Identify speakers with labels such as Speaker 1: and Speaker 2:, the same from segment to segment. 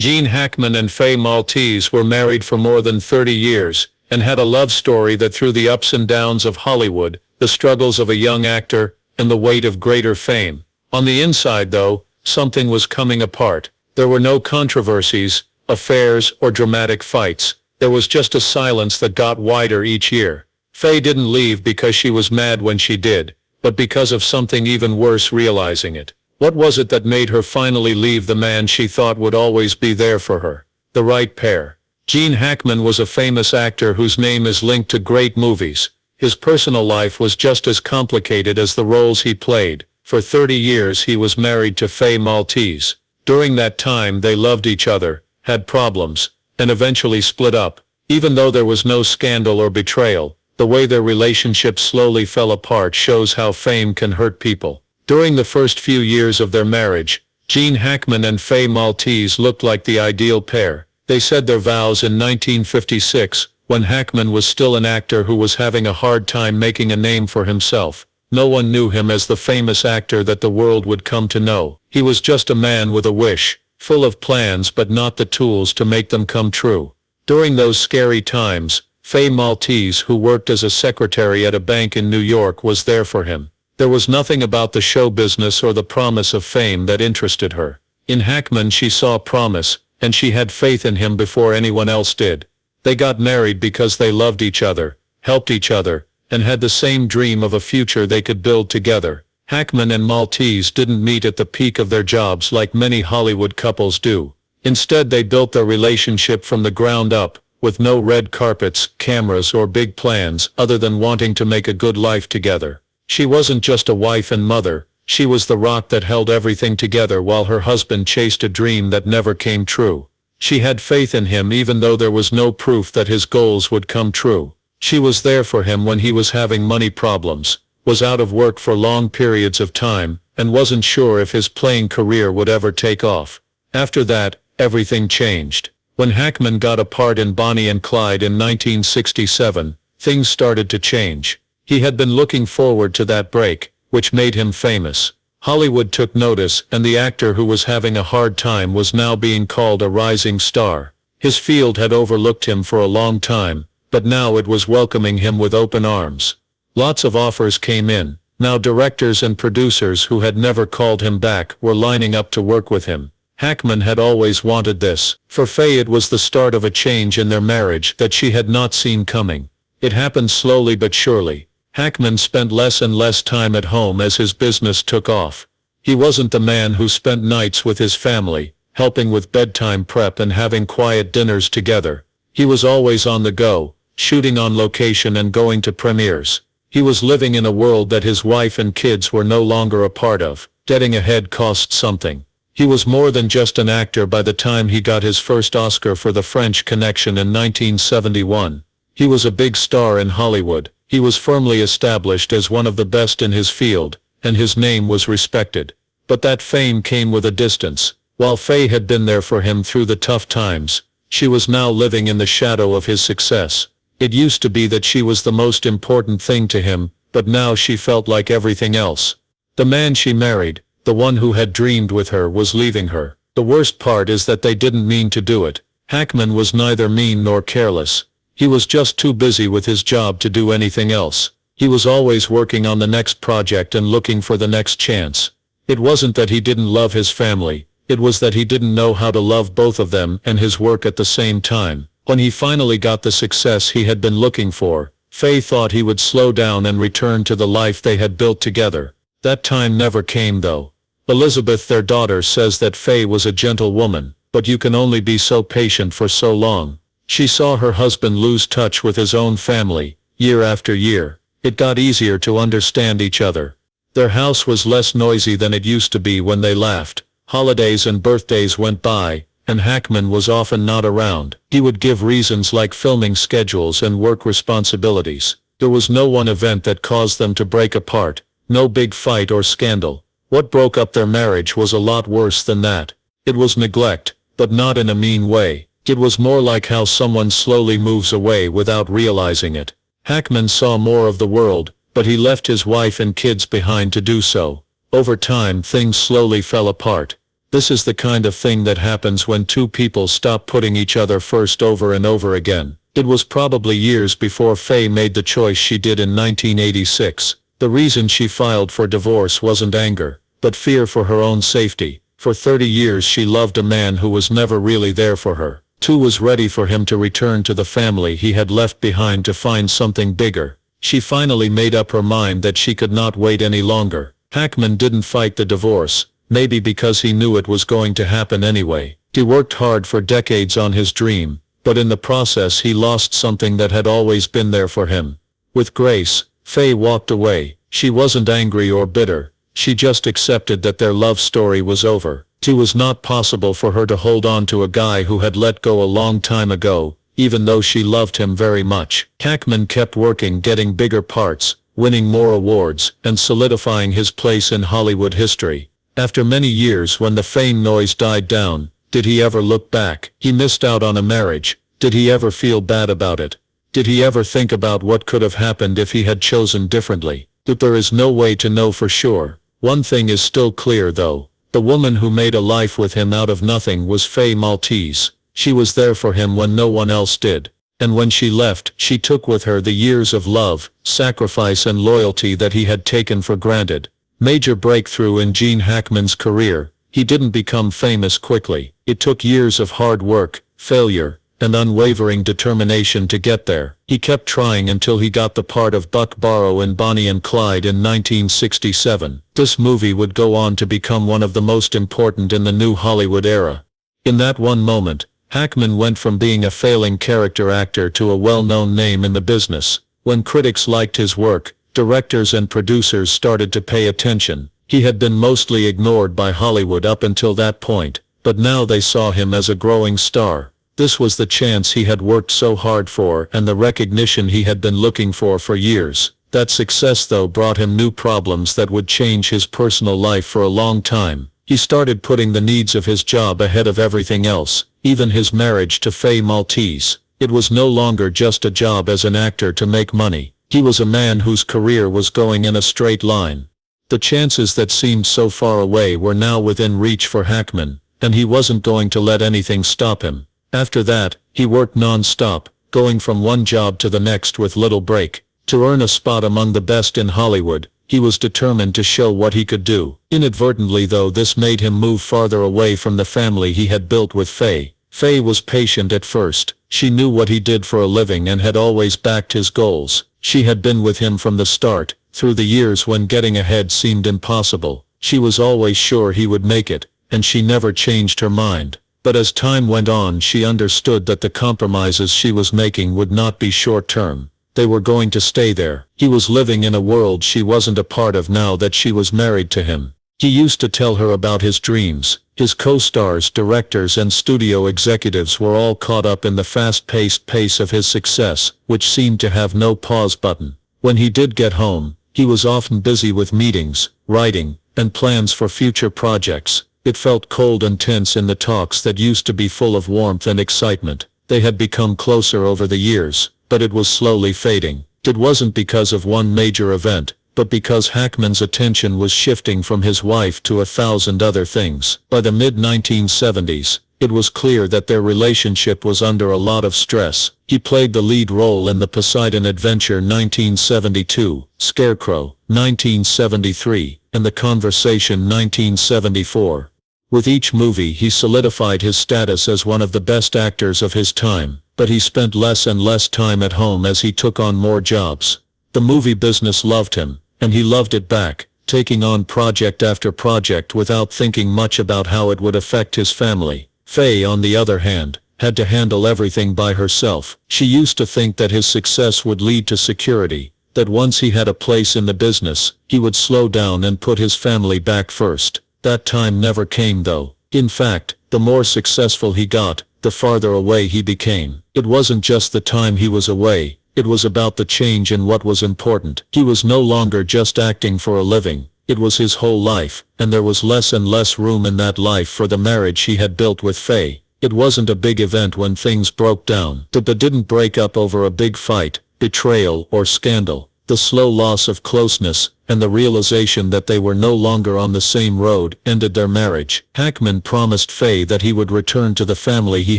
Speaker 1: Gene Hackman and Fay Maltese were married for more than 30 years, and had a love story that through the ups and downs of Hollywood, the struggles of a young actor, and the weight of greater fame. On the inside though, something was coming apart. There were no controversies, affairs, or dramatic fights. There was just a silence that got wider each year. Fay didn't leave because she was mad when she did, but because of something even worse, realizing it. What was it that made her finally leave the man she thought would always be there for her? The right pair. Gene Hackman was a famous actor whose name is linked to great movies. His personal life was just as complicated as the roles he played. For 30 years he was married to Fay Maltese. During that time they loved each other, had problems, and eventually split up. Even though there was no scandal or betrayal, the way their relationship slowly fell apart shows how fame can hurt people. During the first few years of their marriage, Gene Hackman and Fay Maltese looked like the ideal pair. They said their vows in 1956, when Hackman was still an actor who was having a hard time making a name for himself. No one knew him as the famous actor that the world would come to know. He was just a man with a wish, full of plans but not the tools to make them come true. During those scary times, Fay Maltese, who worked as a secretary at a bank in New York, was there for him. There was nothing about the show business or the promise of fame that interested her. In Hackman she saw promise, and she had faith in him before anyone else did. They got married because they loved each other, helped each other, and had the same dream of a future they could build together. Hackman and Maltese didn't meet at the peak of their jobs like many Hollywood couples do. Instead they built their relationship from the ground up, with no red carpets, cameras, or big plans other than wanting to make a good life together. She wasn't just a wife and mother, she was the rock that held everything together while her husband chased a dream that never came true. She had faith in him even though there was no proof that his goals would come true. She was there for him when he was having money problems, was out of work for long periods of time, and wasn't sure if his playing career would ever take off. After that, everything changed. When Hackman got a part in Bonnie and Clyde in 1967, things started to change. He had been looking forward to that break, which made him famous. Hollywood took notice, and the actor who was having a hard time was now being called a rising star. His field had overlooked him for a long time, but now it was welcoming him with open arms. Lots of offers came in. Now directors and producers who had never called him back were lining up to work with him. Hackman had always wanted this. For Fay it was the start of a change in their marriage that she had not seen coming. It happened slowly but surely. Hackman spent less and less time at home as his business took off. He wasn't the man who spent nights with his family, helping with bedtime prep and having quiet dinners together. He was always on the go, shooting on location and going to premieres. He was living in a world that his wife and kids were no longer a part of. Getting ahead cost something. He was more than just an actor by the time he got his first Oscar for The French Connection in 1971. He was a big star in Hollywood. He was firmly established as one of the best in his field, and his name was respected. But that fame came with a distance. While Fay had been there for him through the tough times, she was now living in the shadow of his success. It used to be that she was the most important thing to him, but now she felt like everything else. The man she married, the one who had dreamed with her, was leaving her. The worst part is that they didn't mean to do it. Hackman was neither mean nor careless. He was just too busy with his job to do anything else. He was always working on the next project and looking for the next chance. It wasn't that he didn't love his family, it was that he didn't know how to love both of them and his work at the same time. When he finally got the success he had been looking for, Fay thought he would slow down and return to the life they had built together. That time never came though. Elizabeth, their daughter, says that Fay was a gentle woman, but you can only be so patient for so long. She saw her husband lose touch with his own family, year after year. It got easier to understand each other. Their house was less noisy than it used to be when they laughed. Holidays and birthdays went by, and Hackman was often not around. He would give reasons like filming schedules and work responsibilities. There was no one event that caused them to break apart, no big fight or scandal. What broke up their marriage was a lot worse than that. It was neglect, but not in a mean way. It was more like how someone slowly moves away without realizing it. Hackman saw more of the world, but he left his wife and kids behind to do so. Over time things slowly fell apart. This is the kind of thing that happens when two people stop putting each other first over and over again. It was probably years before Fay made the choice she did in 1986. The reason she filed for divorce wasn't anger, but fear for her own safety. For 30 years she loved a man who was never really there for her. Too was ready for him to return to the family he had left behind to find something bigger. She finally made up her mind that she could not wait any longer. Hackman didn't fight the divorce, maybe because he knew it was going to happen anyway. He worked hard for decades on his dream, but in the process he lost something that had always been there for him. With grace, Fay walked away. She wasn't angry or bitter. She just accepted that their love story was over. It was not possible for her to hold on to a guy who had let go a long time ago, even though she loved him very much. Hackman kept working, getting bigger parts, winning more awards, and solidifying his place in Hollywood history. After many years, when the fame noise died down, did he ever look back? He missed out on a marriage. Did he ever feel bad about it? Did he ever think about what could have happened if he had chosen differently? There is no way to know for sure. One thing is still clear though. The woman who made a life with him out of nothing was Fay Maltese. She was there for him when no one else did. And when she left, she took with her the years of love, sacrifice and loyalty that he had taken for granted. Major breakthrough in Gene Hackman's career. He didn't become famous quickly. It took years of hard work, failure, and unwavering determination to get there. He kept trying until he got the part of Buck Barrow in Bonnie and Clyde in 1967. This movie would go on to become one of the most important in the new Hollywood era. In that one moment, Hackman went from being a failing character actor to a well-known name in the business. When critics liked his work, directors and producers started to pay attention. He had been mostly ignored by Hollywood up until that point, but now they saw him as a growing star. This was the chance he had worked so hard for and the recognition he had been looking for years. That success though brought him new problems that would change his personal life for a long time. He started putting the needs of his job ahead of everything else, even his marriage to Fay Maltese. It was no longer just a job as an actor to make money. He was a man whose career was going in a straight line. The chances that seemed so far away were now within reach for Hackman, and he wasn't going to let anything stop him. After that, he worked non-stop, going from one job to the next with little break. To earn a spot among the best in Hollywood, he was determined to show what he could do. Inadvertently though, this made him move farther away from the family he had built with Fay. Fay was patient at first. She knew what he did for a living and had always backed his goals. She had been with him from the start, through the years when getting ahead seemed impossible. She was always sure he would make it, and she never changed her mind. But as time went on, she understood that the compromises she was making would not be short-term. They were going to stay there. He was living in a world she wasn't a part of now that she was married to him. He used to tell her about his dreams. His co-stars, directors and studio executives were all caught up in the fast-paced pace of his success, which seemed to have no pause button. When he did get home, he was often busy with meetings, writing, and plans for future projects. It felt cold and tense in the talks that used to be full of warmth and excitement. They had become closer over the years, but it was slowly fading. It wasn't because of one major event, but because Hackman's attention was shifting from his wife to 1,000 other things. By the mid-1970s, it was clear that their relationship was under a lot of stress. He played the lead role in The Poseidon Adventure 1972, Scarecrow 1973, and The Conversation 1974. With each movie he solidified his status as one of the best actors of his time, but he spent less and less time at home as he took on more jobs. The movie business loved him, and he loved it back, taking on project after project without thinking much about how it would affect his family. Fay, on the other hand, had to handle everything by herself. She used to think that his success would lead to security, that once he had a place in the business, he would slow down and put his family back first. That time never came though. In fact, the more successful he got, the farther away he became. It wasn't just the time he was away, it was about the change in what was important. He was no longer just acting for a living. It was his whole life, and there was less and less room in that life for the marriage he had built with Fay. It wasn't a big event when things broke down. They didn't break up over a big fight, betrayal, or scandal. The slow loss of closeness, and the realization that they were no longer on the same road ended their marriage. Hackman promised Fay that he would return to the family he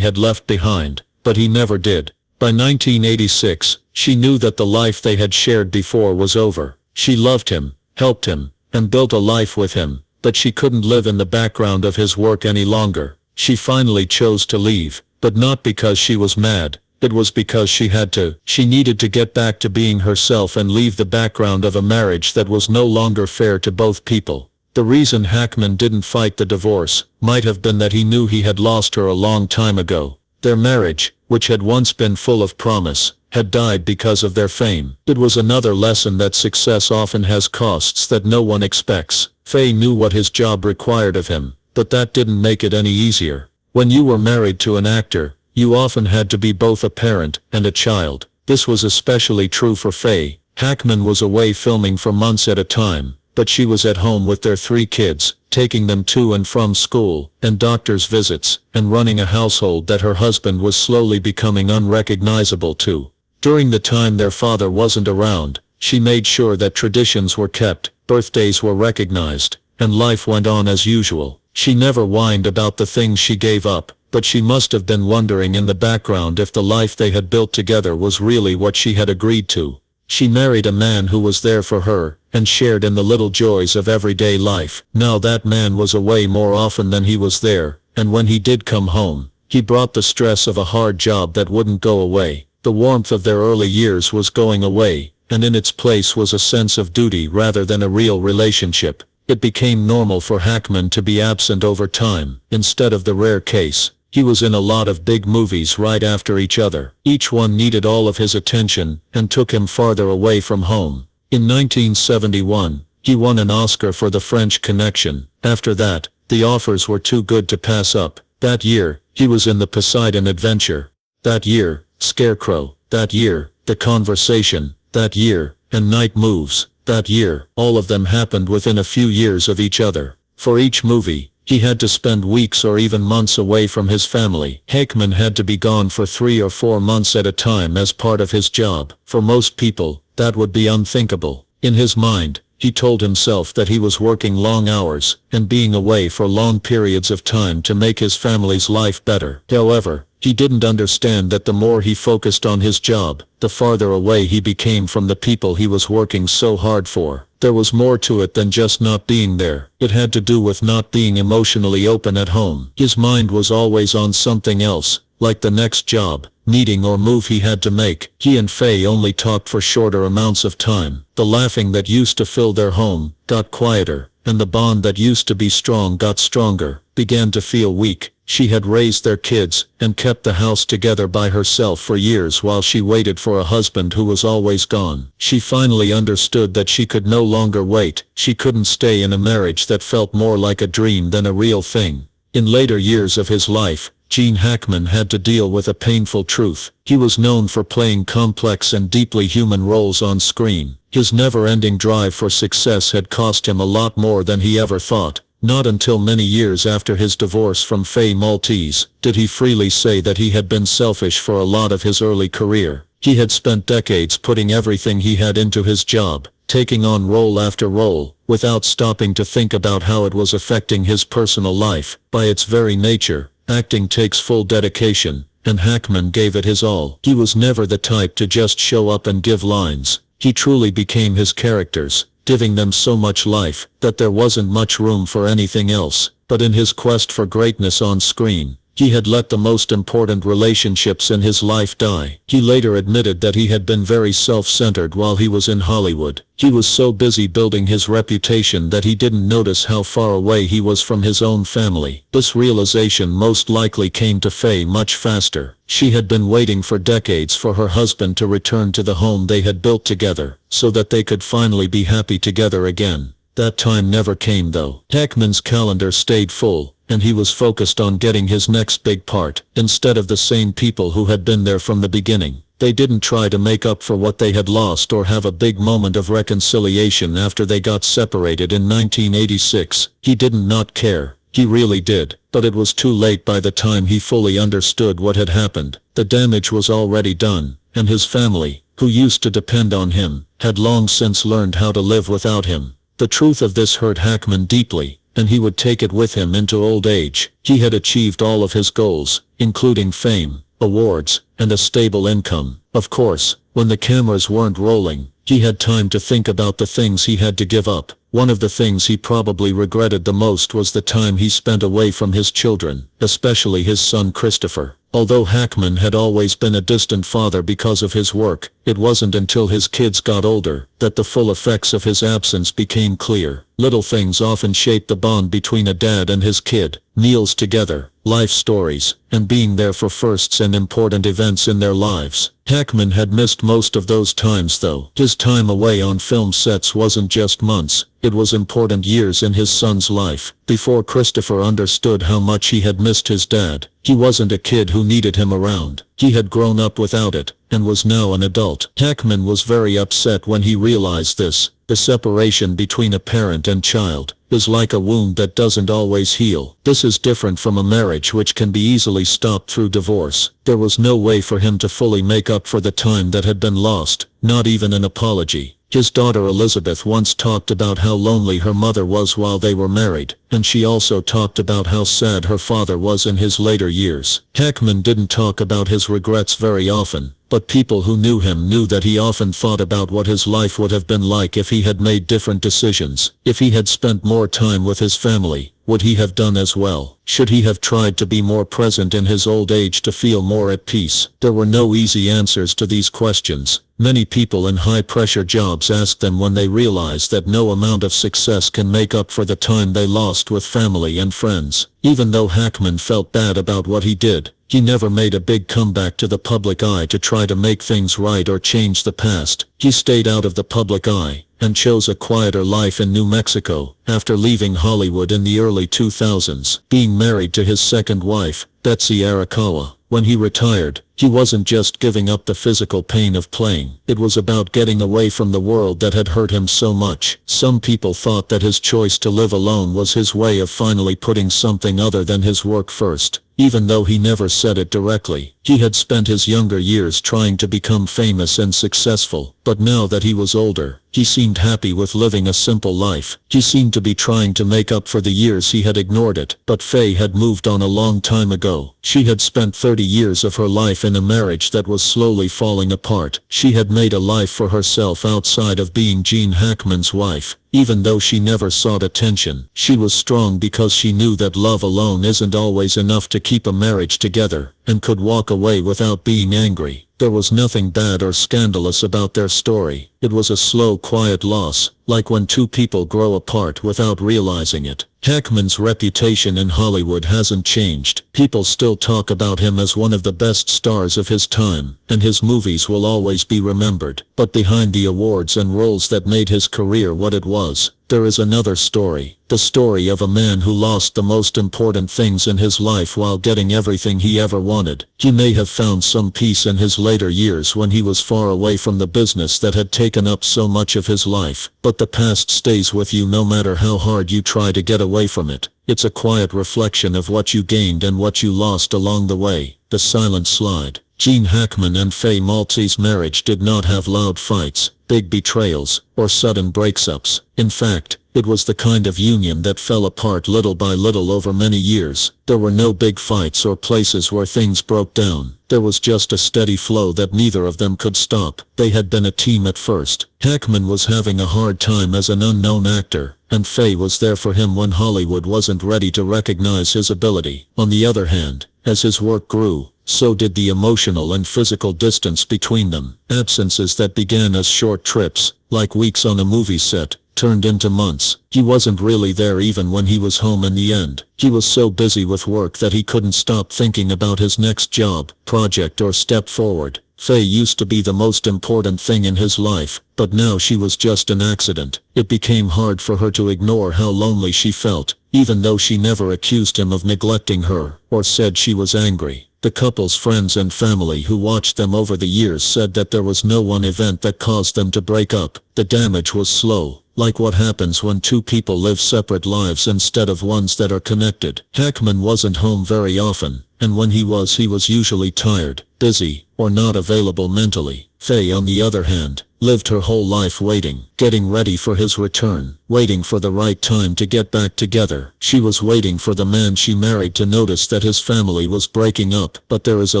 Speaker 1: had left behind, but he never did. By 1986, she knew that the life they had shared before was over. She loved him, helped him, and built a life with him, but she couldn't live in the background of his work any longer. She finally chose to leave, but not because she was mad. It was because she had to. She needed to get back to being herself and leave the background of a marriage that was no longer fair to both people. The reason Hackman didn't fight the divorce might have been that he knew he had lost her a long time ago. Their marriage, which had once been full of promise, had died because of their fame. It was another lesson that success often has costs that no one expects. Fay knew what his job required of him, but that didn't make it any easier. When you were married to an actor, you often had to be both a parent and a child. This was especially true for Fay. Hackman was away filming for months at a time, but she was at home with their 3 kids, taking them to and from school, and doctor's visits, and running a household that her husband was slowly becoming unrecognizable to. During the time their father wasn't around, she made sure that traditions were kept, birthdays were recognized, and life went on as usual. She never whined about the things she gave up, but she must have been wondering in the background if the life they had built together was really what she had agreed to. She married a man who was there for her, and shared in the little joys of everyday life. Now that man was away more often than he was there, and when he did come home, he brought the stress of a hard job that wouldn't go away. The warmth of their early years was going away, and in its place was a sense of duty rather than a real relationship. It became normal for Hackman to be absent over time, instead of the rare case. He was in a lot of big movies right after each other. Each one needed all of his attention, and took him farther away from home. In 1971, he won an Oscar for The French Connection. After that, the offers were too good to pass up. That year, he was in The Poseidon Adventure. That year, Scarecrow. That year, The Conversation. That year, and Night Moves. That year, all of them happened within a few years of each other. For each movie, he had to spend weeks or even months away from his family. Hackman had to be gone for 3 or 4 months at a time as part of his job. For most people, that would be unthinkable. In his mind, he told himself that he was working long hours, and being away for long periods of time to make his family's life better. However, he didn't understand that the more he focused on his job, the farther away he became from the people he was working so hard for. There was more to it than just not being there. It had to do with not being emotionally open at home. His mind was always on something else, like the next job, meeting or move he had to make. He and Fay only talked for shorter amounts of time. The laughing that used to fill their home got quieter, and the bond that used to be strong got stronger, began to feel weak. She had raised their kids, and kept the house together by herself for years while she waited for a husband who was always gone. She finally understood that she could no longer wait. She couldn't stay in a marriage that felt more like a dream than a real thing. In later years of his life, Gene Hackman had to deal with a painful truth. He was known for playing complex and deeply human roles on screen. His never-ending drive for success had cost him a lot more than he ever thought. Not until many years after his divorce from Fay Maltese did he freely say that he had been selfish for a lot of his early career. He had spent decades putting everything he had into his job, taking on role after role, without stopping to think about how it was affecting his personal life. By its very nature, acting takes full dedication, and Hackman gave it his all. He was never the type to just show up and give lines. He truly became his characters, giving them so much life that there wasn't much room for anything else. But in his quest for greatness on screen, he had let the most important relationships in his life die. He later admitted that he had been very self-centered while he was in Hollywood. He was so busy building his reputation that he didn't notice how far away he was from his own family. This realization most likely came to Fay much faster. She had been waiting for decades for her husband to return to the home they had built together, so that they could finally be happy together again. That time never came though. Hackman's calendar stayed full, and he was focused on getting his next big part, instead of the same people who had been there from the beginning. They didn't try to make up for what they had lost or have a big moment of reconciliation after they got separated in 1986. He didn't not care. He really did, but it was too late by the time he fully understood what had happened. The damage was already done, and his family, who used to depend on him,
Speaker 2: had long since learned how to live without him. The truth of this hurt Hackman deeply, and he would take it with him into old age. He had achieved all of his goals, including fame, awards, and a stable income. Of course, when the cameras weren't rolling, he had time to think about the things he had to give up. One of the things he probably regretted the most was the time he spent away from his children, especially his son Christopher. Although Hackman had always been a distant father because of his work, it wasn't until his kids got older that the full effects of his absence became clear. Little things often shape the bond between a dad and his kid: meals together, life stories, and being there for firsts and important events in their lives. Hackman had missed most of those times though. His time away on film sets wasn't just months, it was important years in his son's life. Before Christopher understood how much he had missed his dad, he wasn't a kid who needed him around. He had grown up without it, and was now an adult. Hackman was very upset when he realized this. The separation between a parent and child is like a wound that doesn't always heal. This is different from a marriage which can be easily stopped through divorce. There was no way for him to fully make up for the time that had been lost, not even an apology. His daughter Elizabeth once talked about how lonely her mother was while they were married, and she also talked about how sad her father was in his later years. Hackman didn't talk about his regrets very often, but people who knew him knew that he often thought about what his life would have been like if he had made different decisions. If he had spent more time with his family, would he have done as well? Should he have tried to be more present in his old age to feel more at peace? There were no easy answers to these questions. Many people in high-pressure jobs ask them when they realize that no amount of success can make up for the time they lost with family and friends. Even though Hackman felt bad about what he did, he never made a big comeback to the public eye to try to make things right or change the past. He stayed out of the public eye, and chose a quieter life in New Mexico. After leaving Hollywood in the early 2000s, being married to his second wife, Betsy Arakawa, when he retired, he wasn't just giving up the physical pain of playing. It was about getting away from the world that had hurt him so much. Some people thought that his choice to live alone was his way of finally putting something other than his work first. Even though he never said it directly, he had spent his younger years trying to become famous and successful, but now that he was older, he seemed happy with living a simple life. He seemed to be trying to make up for the years he had ignored it. But Fay had moved on a long time ago. She had spent 30 years of her life in a marriage that was slowly falling apart. She had made a life for herself outside of being Gene Hackman's wife. Even though she never sought attention, she was strong because she knew that love alone isn't always enough to keep a marriage together, and could walk away without being angry. There was nothing bad or scandalous about their story. It was a slow, quiet loss, like when two people grow apart without realizing it. Hackman's reputation in Hollywood hasn't changed. People still talk about him as one of the best stars of his time, and his movies will always be remembered. But behind the awards and roles that made his career what it was, there is another story. The story of a man who lost the most important things in his life while getting everything he ever wanted. He may have found some peace in his later years when he was far away from the business that had taken up so much of his life, but the past stays with you no matter how hard you try to get away from it. It's a quiet reflection of what you gained and what you lost along the way. The silent slide. Gene Hackman and Fay Maltese's marriage did not have loud fights, big betrayals, or sudden breakups. In fact, it was the kind of union that fell apart little by little over many years. There were no big fights or places where things broke down. There was just a steady flow that neither of them could stop. They had been a team at first. Hackman was having a hard time as an unknown actor, and Fay was there for him when Hollywood wasn't ready to recognize his ability. On the other hand, as his work grew, so did the emotional and physical distance between them. Absences that began as short trips, like weeks on a movie set, turned into months. He wasn't really there even when he was home in the end. He was so busy with work that he couldn't stop thinking about his next job, project or step forward. Fay used to be the most important thing in his life, but now she was just an accident. It became hard for her to ignore how lonely she felt, even though she never accused him of neglecting her, or said she was angry. The couple's friends and family who watched them over the years said that there was no one event that caused them to break up. The damage was slow, like what happens when two people live separate lives instead of ones that are connected. Hackman wasn't home very often, and when he was usually tired, busy, or not available mentally. Fay, on the other hand, lived her whole life waiting, getting ready for his return, waiting for the right time to get back together. She was waiting for the man she married to notice that his family was breaking up, but there is a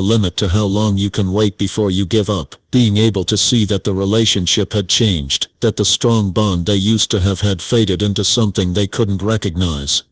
Speaker 2: limit to how long you can wait before you give up. Being able to see that the relationship had changed, that the strong bond they used to have had faded into something they couldn't recognize.